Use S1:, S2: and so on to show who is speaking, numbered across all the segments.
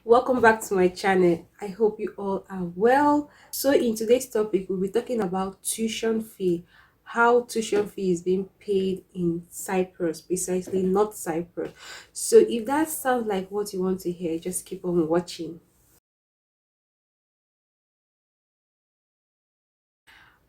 S1: Welcome back to my channel. I hope you all are well. So in today's topic, we'll be talking about tuition fee, how tuition fee is being paid in Cyprus, precisely not Cyprus. So if that sounds like what you want to hear, just keep on watching.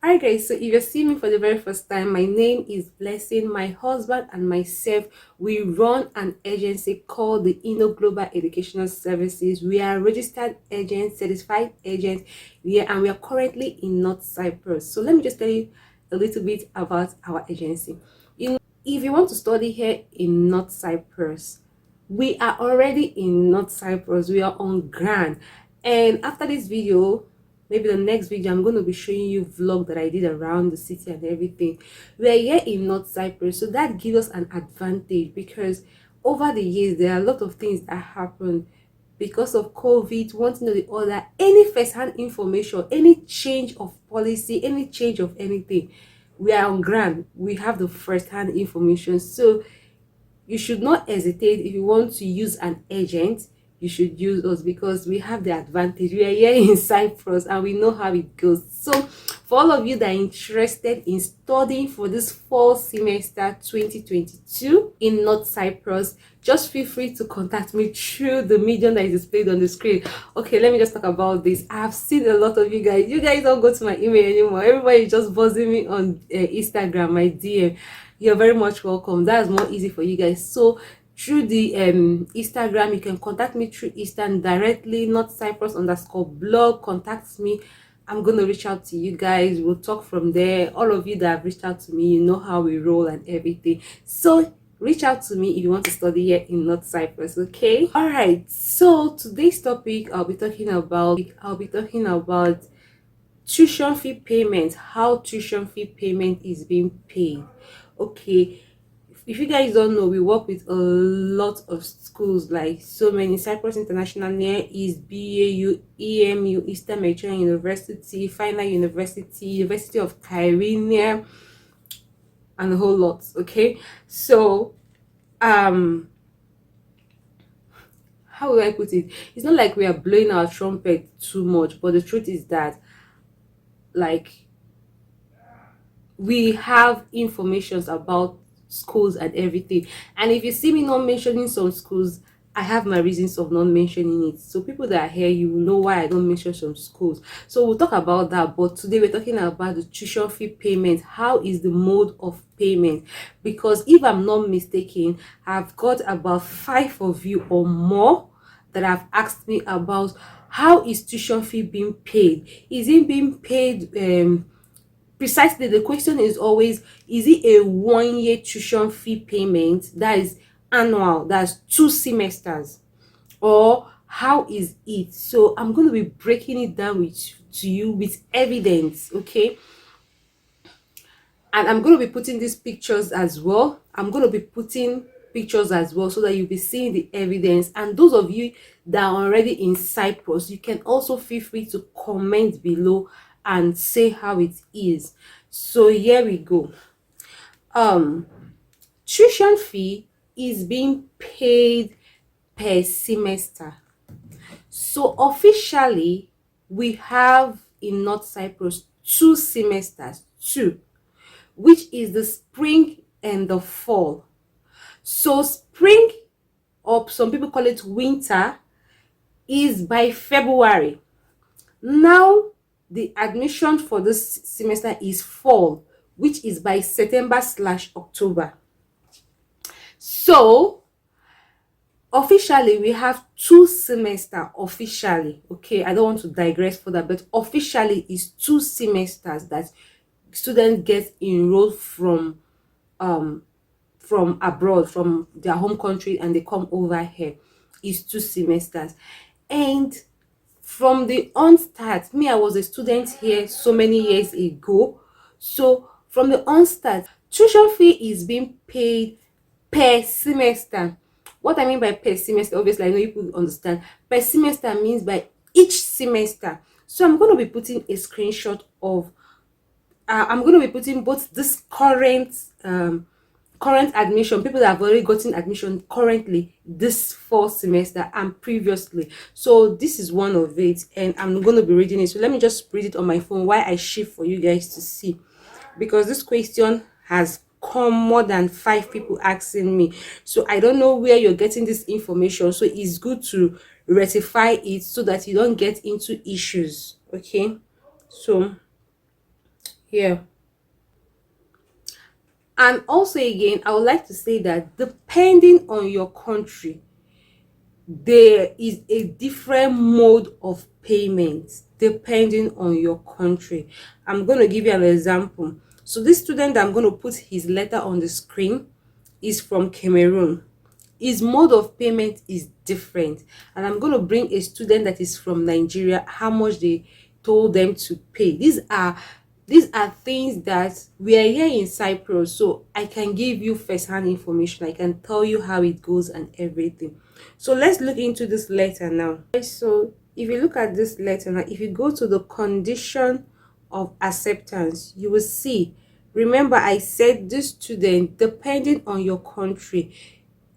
S1: Alright guys, so if you're seeing me for the very first time, my name is Blessing. My husband and myself, we run an agency called the Global Educational Services. We are registered agents, certified agents, and we are currently in North Cyprus. So let me just tell you a little bit about our agency. If you want to study here in North Cyprus, we are already in North Cyprus. We are on ground, and after this video, maybe the next video, I'm going to be showing you vlog that I did around the city and everything. We are here in North Cyprus, so that gives us an advantage because over the years there are a lot of things that happen because of COVID, one thing or the other. Any first-hand information, any change of policy, any change of anything, we are on ground. We have the first-hand information. So you should not hesitate. If you want to use an agent, you should use us because we have the advantage. We are here in Cyprus and we know how it goes. So for all of you that are interested in studying for this fall semester 2022 in North Cyprus, just feel free to contact me through the medium that is displayed on the screen. Okay, let me just talk about this. I have seen a lot of you guys don't go to my email anymore. Everybody is just buzzing me on Instagram, my DM. You're very much welcome. That's more easy for you guys. So through the Instagram, you can contact me through Eastern directly, not Cyprus _ blog. Contact me. I'm gonna reach out to you guys. We'll talk from there. All of you that have reached out to me, you know how we roll and everything. So reach out to me if you want to study here in North Cyprus. Okay. All right. So today's topic, I'll be talking about tuition fee payment, how tuition fee payment is being paid. Okay, if you guys don't know, we work with a lot of schools, like so many: Cyprus International, Near East, BAU, EMU, Eastern Mediterranean University, Final University, University of Cameroon, and a whole lot. Okay, so how will I put it? It's not like we are blowing our trumpet too much, but the truth is that, like, we have informations about schools and everything, and if you see me not mentioning some schools, I have my reasons of not mentioning it. So people that are here, you will know why I don't mention some schools. So we'll talk about that, but today we're talking about the tuition fee payment. How is the mode of payment? Because if I'm not mistaken, I've got about 5 of you or more that have asked me about how is tuition fee being paid. Is it being paid precisely? The question is always, is it a 1-year tuition fee payment that is annual, that's 2 semesters, or how is it? So I'm going to be breaking it down to you with evidence. Okay, and I'm going to be putting these pictures as well. I'm going to be putting pictures as well so that you'll be seeing the evidence. And those of you that are already in Cyprus, you can also feel free to comment below and say how it is. So here we go. Tuition fee is being paid per semester. So officially, we have in North Cyprus 2 semesters, which is the spring and the fall. So spring, or some people call it winter, is by February. Now the admission for this semester is fall, which is by September/October. So officially we have 2 semesters officially. Okay, I don't want to digress further, but officially is 2 semesters that students get enrolled from abroad, from their home country, and they come over here. Is 2 semesters. And from the onstart, me, I was a student here so many years ago. So from the onstart, tuition fee is being paid per semester. What I mean by per semester, obviously I know people understand. Per semester means by each semester. So I'm going to be putting a screenshot of I'm going to be putting both this current current admission, people that have already gotten admission currently this fall semester and previously. So this is one of it, and I'm going to be reading it. So let me just read it on my phone while I shift for you guys to see, because this question has come more than 5 people asking me. So I don't know where you're getting this information, so it's good to rectify it so that you don't get into issues. Okay, so here. And also again, I would like to say that depending on your country, there is a different mode of payment depending on your country. I'm going to give you an example. So this student, I'm going to put his letter on the screen, is from Cameroon. His mode of payment is different, and I'm going to bring a student that is from Nigeria, how much they told them to pay. These are things that we are here in Cyprus, so I can give you first-hand information. I can tell you how it goes and everything. So let's look into this letter now. So if you look at this letter now, if you go to the condition of acceptance, you will see, remember I said this student, depending on your country,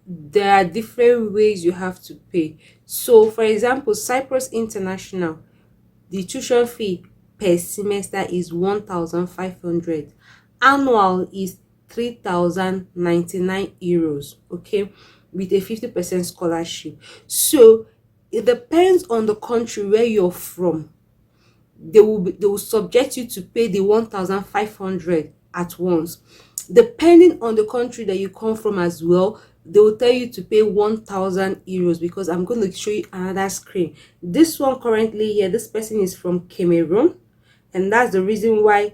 S1: there are different ways you have to pay. So for example, Cyprus International, the tuition fee per semester is 1,500. Annual is 3,099 euros, okay, with a 50% scholarship. So it depends on the country where you're from. They will subject you to pay the 1,500 at once. Depending on the country that you come from as well, they will tell you to pay 1,000 euros, because I'm going to show you another screen. This one currently here, this person is from Cameroon, and that's the reason why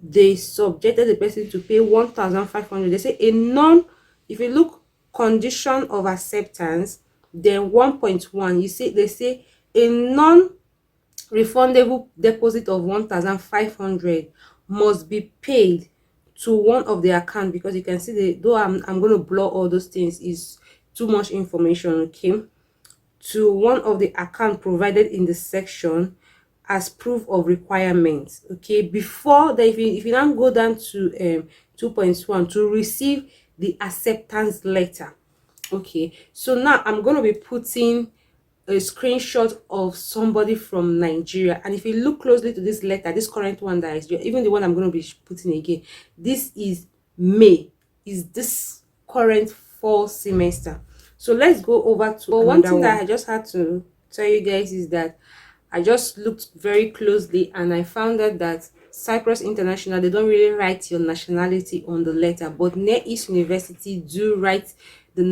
S1: they subjected the person to pay 1,500. They say if you look condition of acceptance, then 1.1, you see they say a non-refundable deposit of 1,500 must be paid to one of the account, because you can see though I'm going to blur all those things, is too much information, okay, to one of the account provided in the section as proof of requirements. Okay, before that, if you now go down to 2.1, to receive the acceptance letter. Okay, so now I'm going to be putting a screenshot of somebody from Nigeria, and if you look closely to this letter, this current one that is even the one I'm going to be putting again, this is May, is this current fall semester. So let's go over to one thing that I just had to tell you guys is that I just looked very closely and I found out that Cyprus International, they don't really write your nationality on the letter, but Near East University do write the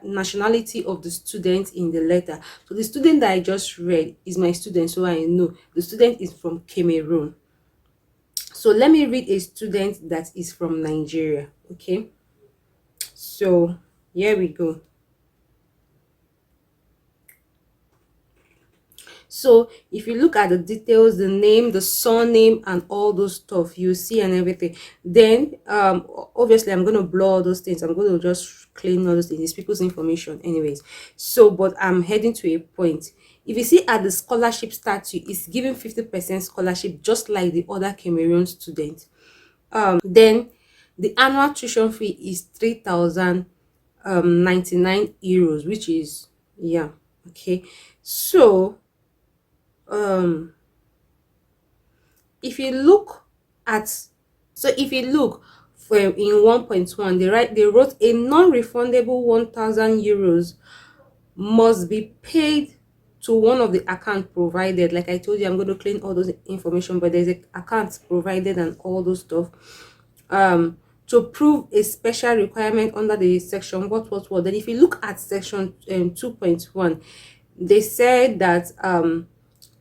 S1: nationality of the student in the letter. So the student that I just read is my student, so I know the student is from Cameroon. So let me read a student that is from Nigeria. Okay, so here we go. So if you look at the details, the name, the surname, and all those stuff, you see and everything, then obviously I'm going to blur all those things. I'm going to just clean all those things. It's people's information anyways. So but I'm heading to a point. If you see at the scholarship statute, it's giving 50% scholarship just like the other Cameroon students. Then the annual tuition fee is 3,099 euros, which is, yeah, okay. So if you look for in 1.1, they wrote a non-refundable 1,000 euros must be paid to one of the account provided. Like I told you, I'm going to clean all those information, but there's a account provided and all those stuff to prove a special requirement under the section what. Then if you look at section 2.1, they said that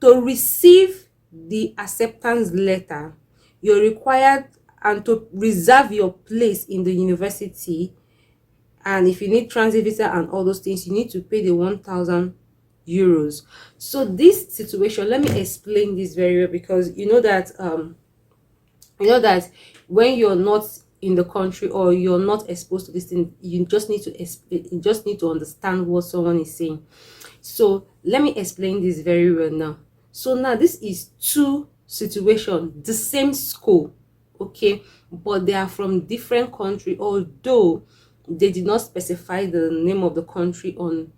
S1: to receive the acceptance letter, you're required and to reserve your place in the university, and if you need transit visa and all those things, you need to pay the 1,000 euros. So this situation, let me explain this very well, because you know that when you're not in the country or you're not exposed to this thing, you just need to explain, you just need to understand what someone is saying. So let me explain this very well now. So now this is two situations, the same school, okay, but they are from different country, although they did not specify the name of the country on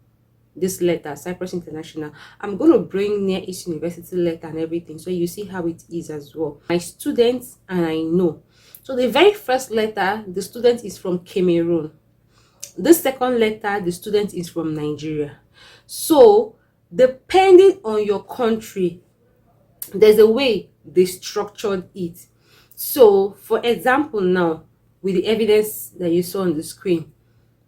S1: this letter, Cyprus International. I'm going to bring Near East University letter and everything, so you see how it is as well. My students and I know. So the very first letter, the student is from Cameroon. The second letter, the student is from Nigeria. So depending on your country, there's a way they structured it. So for example, now with the evidence that you saw on the screen,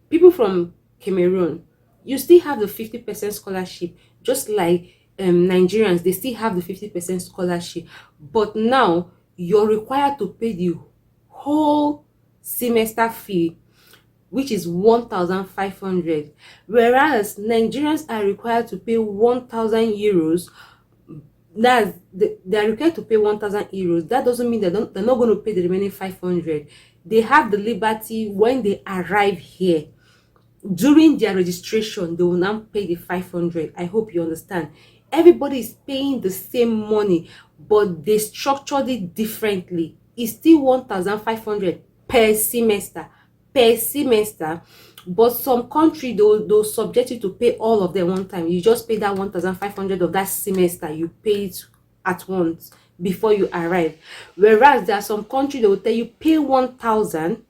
S1: people from Cameroon, you still have the 50% scholarship, just like Nigerians, they still have the 50% scholarship. But now you're required to pay the whole semester fee, which is 1,500, whereas Nigerians are required to pay 1,000 euros. They are required to pay 1,000 euros. That doesn't mean they're not going to pay the remaining 500. They have the liberty when they arrive here. During their registration, they will now pay the 500. I hope you understand. Everybody is paying the same money, but they structured it differently. It's still 1,500 per semester. But some country, they'll subject you to pay all of them one time. You just pay that 1,500 of that semester. You pay it at once before you arrive. Whereas there are some country, they will tell you pay 1,000.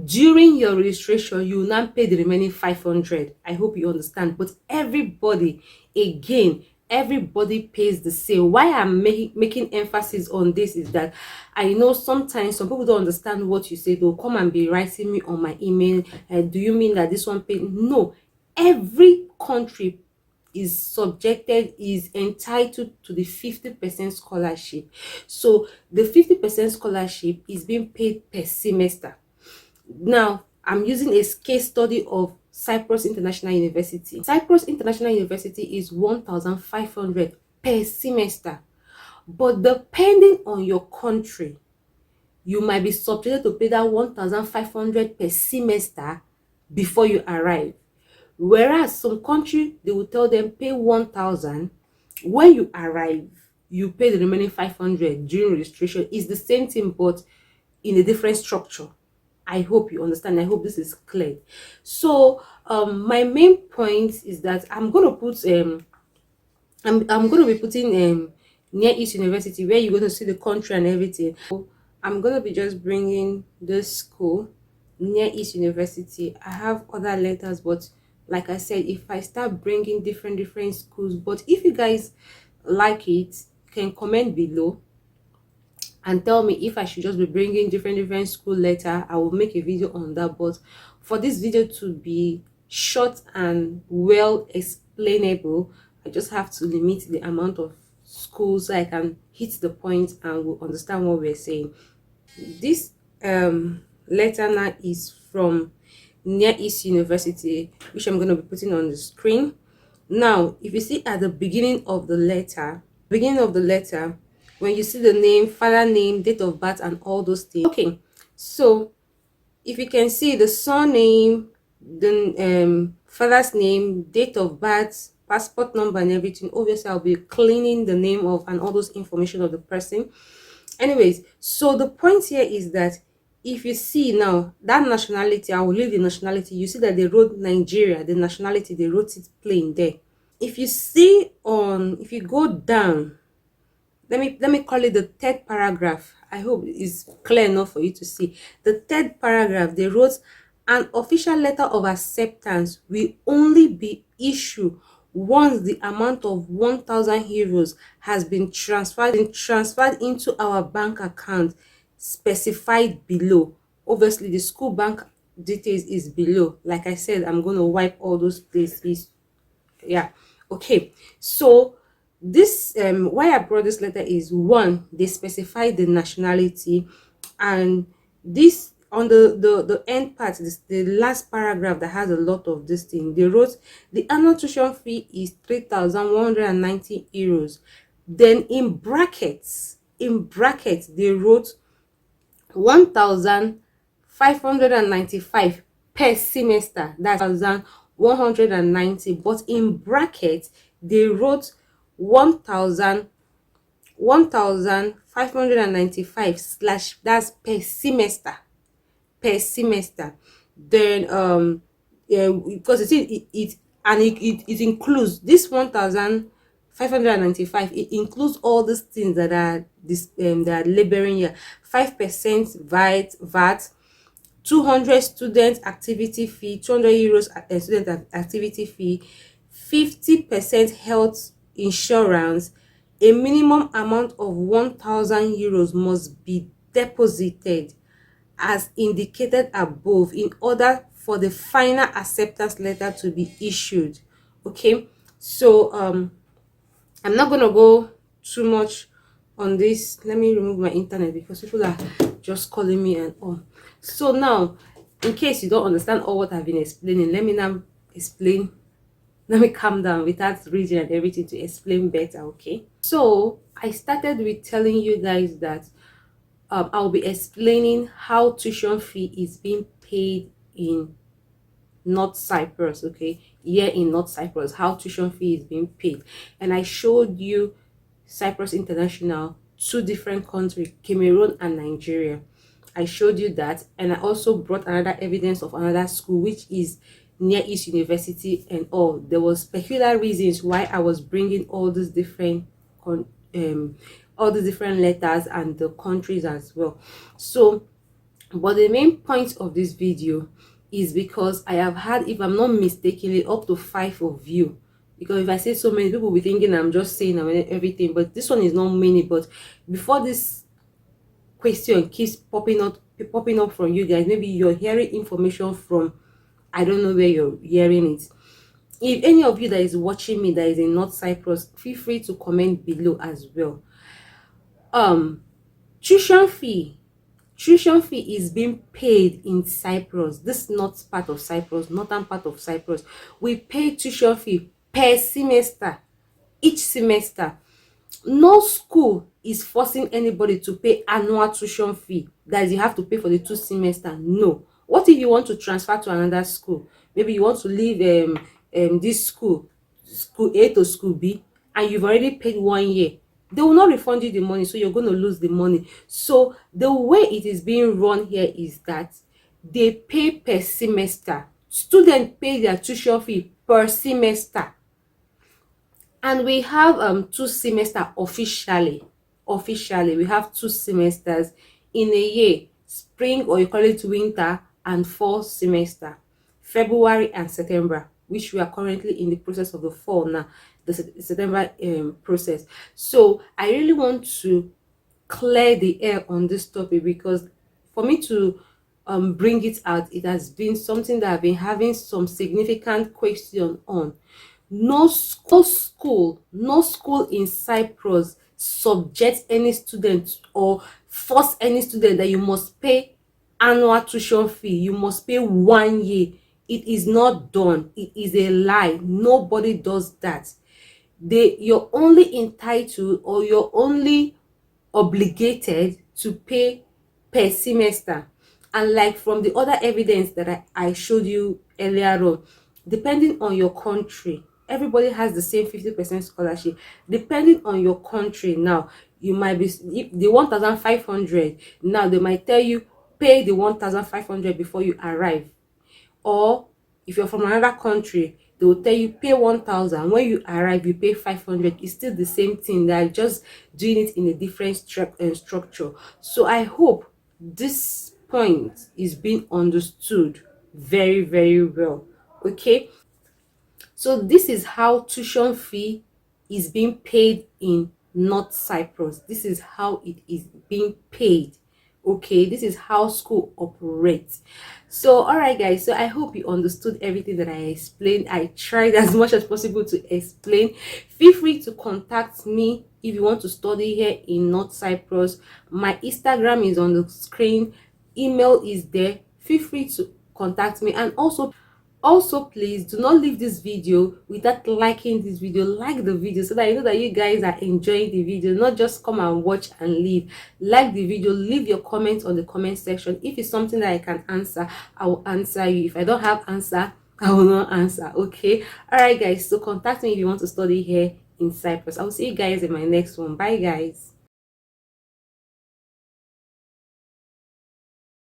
S1: During your registration, you will now pay the remaining 500. I hope you understand. But everybody, again, everybody pays the same. Why I'm making emphasis on this is that I know sometimes some people don't understand what you say. They'll come and be writing me on my email, do you mean that this one paid? No, every country is entitled to the 50% scholarship. So the 50% scholarship is being paid per semester. Now, I'm using a case study of Cyprus International University. Cyprus International University is 1,500 per semester. But depending on your country, you might be subjected to pay that 1,500 per semester before you arrive. Whereas some country, they will tell them pay 1,000. When you arrive, you pay the remaining 500 during registration. It's the same thing, but in a different structure. I hope you understand. I hope this is clear. So my main point is that I'm going to put I'm going to be putting Near East University, where you're going to see the country and everything. So I'm going to be just bringing this school, Near East University. I have other letters, but like I said, if I start bringing different schools, but if you guys like it, you can comment below and tell me if I should just be bringing different school letter. I will make a video on that. But for this video to be short and well explainable, I just have to limit the amount of schools so I can hit the point and we'll understand what we're saying. This letter now is from Near East University, which I'm going to be putting on the screen. Now, if you see at the beginning of the letter, when you see the name, father name, date of birth, and all those things. Okay, so if you can see the surname, the father's name, date of birth, passport number, and everything, obviously I'll be cleaning the name of and all those information of the person. Anyways, so the point here is that if you see now that nationality, I will leave the nationality. You see that they wrote Nigeria, the nationality, they wrote it plain there. If you see if you go down, let me call it the third paragraph. I hope it's clear enough for you to see. The third paragraph, they wrote, an official letter of acceptance will only be issued once the amount of 1,000 euros has been transferred into our bank account specified below. Obviously, the school bank details is below. Like I said, I'm going to wipe all those places. Yeah, okay. So this why I brought this letter is, one, they specify the nationality, and this on the end part, the last paragraph that has a lot of this thing. They wrote the annual tuition fee is 3,190 euros. Then in brackets they wrote 1,595 per semester. That's 1,190, but in brackets they wrote 1,000 1,595 slash, that's per semester, per semester. Then yeah, because it and it includes this 1,595, it includes all these things that are this that are laboring here. 5% VAT, 200 student activity fee, 200 euros student activity fee, 50% health insurance. A minimum amount of 1,000 euros must be deposited as indicated above in order for the final acceptance letter to be issued. Okay, so I'm not gonna go too much on this. Let me remove my internet because people are just calling me and all. So now, in case you don't understand all what I've been explaining, let me now explain. Let me calm down without reading and everything to explain better. Okay, so I started with telling you guys that I'll be explaining how tuition fee is being paid in North Cyprus. Okay, here in North Cyprus, how tuition fee is being paid, and I showed you Cyprus International, two different countries, Cameroon and Nigeria. I showed you that, and I also brought another evidence of another school which is near East University and all. There was peculiar reasons why I was bringing all these different all the different letters and the countries as well. So but the main point of this video is because I have had, if I'm not mistakenly, up to 5 of you, because if I say so many, people will be thinking I'm just saying everything, but this one is not many. But before this question keeps popping up from you guys, maybe you're hearing information from, I don't know where you're hearing it. If any of you that is watching me that is in North Cyprus, feel free to comment below as well. Tuition fee is being paid in Cyprus. This is not part of Cyprus, northern part of Cyprus. We pay tuition fee per semester, each semester. No school is forcing anybody to pay annual tuition fee, that is, you have to pay for the 2 semester. No. What if you want to transfer to another school? Maybe you want to leave this school A to school B, and you've already paid 1 year. They will not refund you the money, so you're going to lose the money. So the way it is being run here is that they pay per semester. Students pay their tuition fee per semester, and we have 2 semester officially. We have 2 semesters in a year: spring, or you call it winter, and fall semester, February and September, which we are currently in the process of the fall now, the September process. So I really want to clear the air on this topic, because for me to bring it out, it has been something that I've been having some significant question on. No school in Cyprus subjects any student or force any student that you must pay annual tuition fee, you must pay 1 year. It is not done. It is a lie. Nobody does that. You're only entitled, or you're only obligated to pay per semester. And like from the other evidence that I showed you earlier on, depending on your country, everybody has the same 50% scholarship. Depending on your country, now you might be, if the 1,500, now they might tell you pay the 1,500 before you arrive. Or if you're from another country, they will tell you pay 1,000. When you arrive, you pay 500. It's still the same thing. They're just doing it in a different structure. So I hope this point is being understood very, very well. Okay, so this is how tuition fee is being paid in North Cyprus. This is how it is being paid. Okay, this is how school operates. So all right guys, so I hope you understood everything that I explained. I tried as much as possible to explain. Feel free to contact me if you want to study here in North Cyprus. My Instagram is on the screen, email is there. Feel free to contact me. And also please do not leave this video without liking this video. Like the video so that I know that you guys are enjoying the video, not just come and watch and leave. Like the video, leave your comments on the comment section. If it's something that I can answer, I will answer you. If I don't have answer, I will not answer. Okay, all right guys, so contact me if you want to study here in Cyprus. I'll see you guys in my next one. Bye guys.